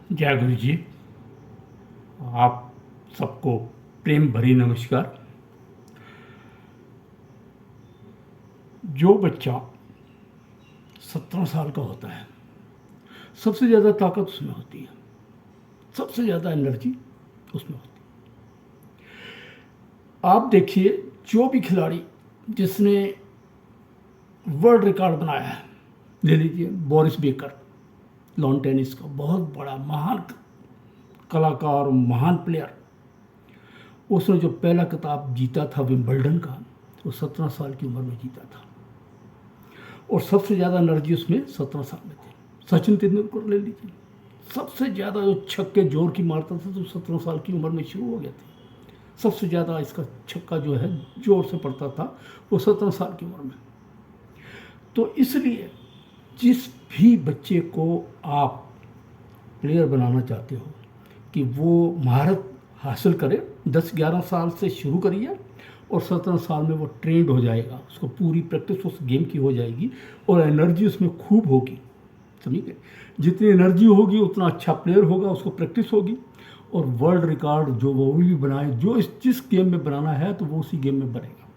जय गुरु जी। आप सबको प्रेम भरी नमस्कार। जो बच्चा 17 साल का होता है, सबसे ज़्यादा ताकत उसमें होती है, सबसे ज़्यादा एनर्जी उसमें होती है। आप देखिए, जो भी खिलाड़ी जिसने वर्ल्ड रिकॉर्ड बनाया है, ले लीजिए बोरिस बेकर, लॉन टेनिस का बहुत बड़ा महान कलाकार, महान प्लेयर। उसने जो पहला खिताब जीता था विंबलडन का, वो 17 साल की उम्र में जीता था, और सबसे ज़्यादा एनर्जी उसमें 17 साल में थी। सचिन तेंदुलकर ले लीजिए, सबसे ज़्यादा जो छक्के जोर की मारता था तो 17 साल की उम्र में शुरू हो गया था। सबसे ज़्यादा इसका छक्का जो है जोर से पड़ता था वो 17 साल की उम्र में। तो इसलिए जिस भी बच्चे को आप प्लेयर बनाना चाहते हो कि वो महारत हासिल करे, 10-11 साल से शुरू करिए और 17 साल में वो ट्रेंड हो जाएगा, उसको पूरी प्रैक्टिस उस गेम की हो जाएगी और एनर्जी उसमें खूब होगी। समझ गए? जितनी एनर्जी होगी उतना अच्छा प्लेयर होगा, उसको प्रैक्टिस होगी और वर्ल्ड रिकॉर्ड जो वो भी बनाए, जो इस जिस गेम में बनाना है तो वो उसी गेम में बनेगा।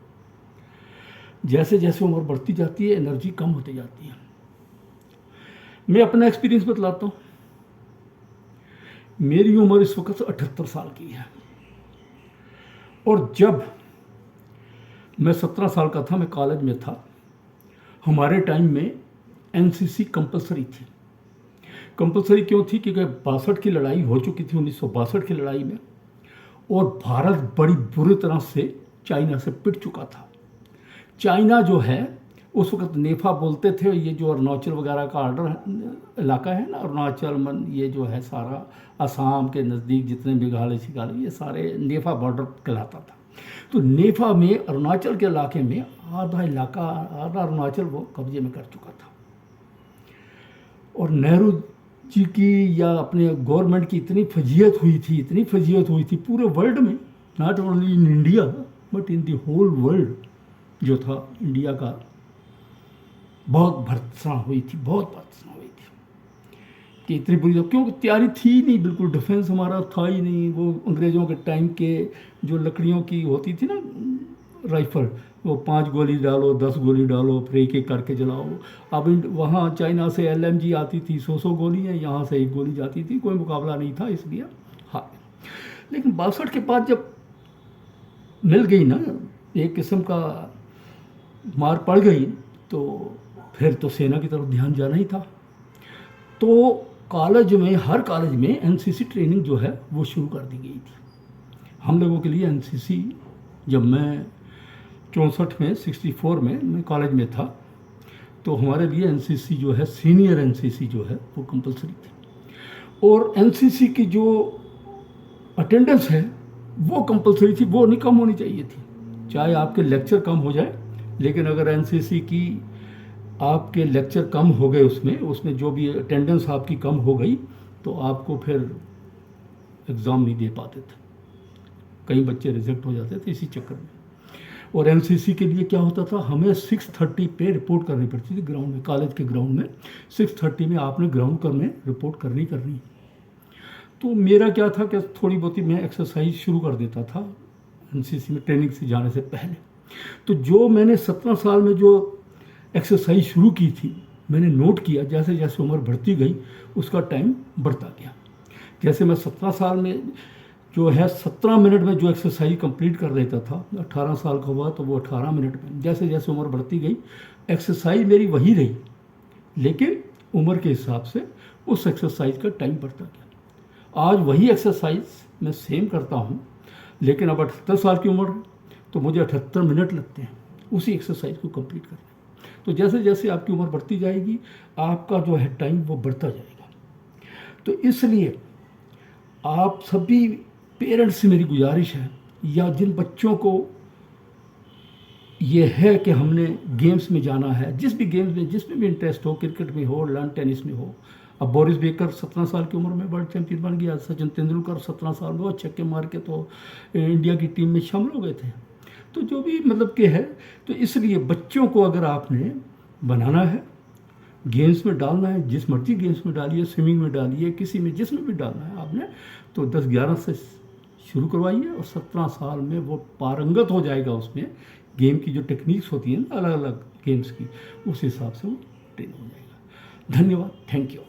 जैसे जैसे उम्र बढ़ती जाती है एनर्जी कम होती जाती है। मैं अपना एक्सपीरियंस बतलाता हूँ। मेरी उम्र इस वक्त 78 साल की है और जब मैं 17 साल का था, मैं कॉलेज में था, हमारे टाइम में एनसीसी कंपलसरी थी। कंपलसरी क्यों थी? क्योंकि 62 की लड़ाई हो चुकी थी, 1962 की लड़ाई में, और भारत बड़ी बुरी तरह से चाइना से पिट चुका था। चाइना जो है उस वक्त नेफा बोलते थे, ये जो अरुणाचल वगैरह का ऑर्डर इलाका है ना, अरुणाचल मन, ये जो है सारा असम के नज़दीक जितने मेघालय शिघालय, ये सारे नेफा बॉर्डर कहलाता था। तो नेफा में, अरुणाचल के इलाके में आधा इलाका, आधा अरुणाचल वो कब्जे में कर चुका था। और नेहरू जी की या अपने गवर्नमेंट की इतनी फजीयत हुई थी, इतनी फजीयत हुई थी पूरे वर्ल्ड में, not only in India but in the whole world. जो था इंडिया का, बहुत भर्त्सना हुई थी, बहुत भर्त्सना हुई थी कि इतनी बुरी, क्योंकि तैयारी थी नहीं बिल्कुल, डिफेंस हमारा था ही नहीं। वो अंग्रेज़ों के टाइम के जो लकड़ियों की होती थी ना राइफल, वो 5 गोली डालो, 10 गोली डालो, फिर एक एक करके जलाओ। अब वहाँ चाइना से एलएमजी आती थी, 100 गोली है, यहाँ से एक गोली जाती थी, कोई मुकाबला नहीं था, इसलिए हाँ। लेकिन 62 के बाद जब मिल गई ना, एक किस्म का मार पड़ गई, तो फिर तो सेना की तरफ ध्यान जाना ही था। तो कॉलेज में, हर कॉलेज में एनसीसी ट्रेनिंग जो है वो शुरू कर दी गई थी हम लोगों के लिए। एनसीसी जब मैं 64 में, 64 में मैं कॉलेज में था, तो हमारे लिए एनसीसी जो है, सीनियर एनसीसी जो है वो कंपलसरी थी। और एनसीसी की जो अटेंडेंस है वो कंपलसरी थी, वो नहीं कम होनी चाहिए थी। चाहे आपके लेक्चर कम हो जाए, लेकिन अगर एनसीसी की आपके लेक्चर कम हो गए, उसमें जो भी अटेंडेंस आपकी कम हो गई, तो आपको फिर एग्ज़ाम नहीं दे पाते थे। कई बच्चे रिजेक्ट हो जाते थे इसी चक्कर में। और एनसीसी के लिए क्या होता था, हमें 6:30 पे रिपोर्ट करनी पड़ती थी ग्राउंड में, कॉलेज के ग्राउंड में 6:30 में आपने ग्राउंड कर में रिपोर्ट करनी। तो मेरा क्या था कि थोड़ी बहुत ही मैं एक्सरसाइज शुरू कर देता था एनसीसी में ट्रेनिंग से जाने से पहले। तो जो मैंने 17 साल में जो एक्सरसाइज शुरू की थी, मैंने नोट किया, जैसे जैसे उम्र बढ़ती गई उसका टाइम बढ़ता गया। जैसे मैं 17 साल में जो है 17 मिनट में जो एक्सरसाइज कंप्लीट कर लेता था, 18 साल का हुआ तो वो 18 मिनट में। जैसे जैसे उम्र बढ़ती गई एक्सरसाइज मेरी वही रही, लेकिन उम्र के हिसाब से उस एक्सरसाइज का टाइम बढ़ता गया। आज वही एक्सरसाइज मैं सेम करता हूँ, लेकिन अब 78 साल की उम्र है तो मुझे 78 मिनट लगते हैं उसी एक्सरसाइज को कंप्लीट करने। तो जैसे जैसे आपकी उम्र बढ़ती जाएगी आपका जो है टाइम वो बढ़ता जाएगा। तो इसलिए आप सभी पेरेंट्स से मेरी गुजारिश है, या जिन बच्चों को ये है कि हमने गेम्स में जाना है, जिस भी गेम्स में, जिसमें भी इंटरेस्ट हो, क्रिकेट में हो, लॉन टेनिस में हो। अब बोरिस बेकर 17 साल की उम्र में वर्ल्ड चैंपियन बन गया, सचिन तेंदुलकर 17 साल में वो छक्के मार के तो इंडिया की टीम में शामिल हो गए थे। तो जो भी मतलब के है, तो इसलिए बच्चों को अगर आपने बनाना है गेम्स में डालना है, जिस मर्जी गेम्स में डालिए, स्विमिंग में डालिए, किसी में जिसमें भी डालना है आपने, तो 10-11 से शुरू करवाइए और 17 साल में वो पारंगत हो जाएगा उसमें। गेम की जो टेक्निक्स होती हैं अलग अलग गेम्स की, उस हिसाब से वो ट्रेन हो जाएगा। धन्यवाद, थैंक यू।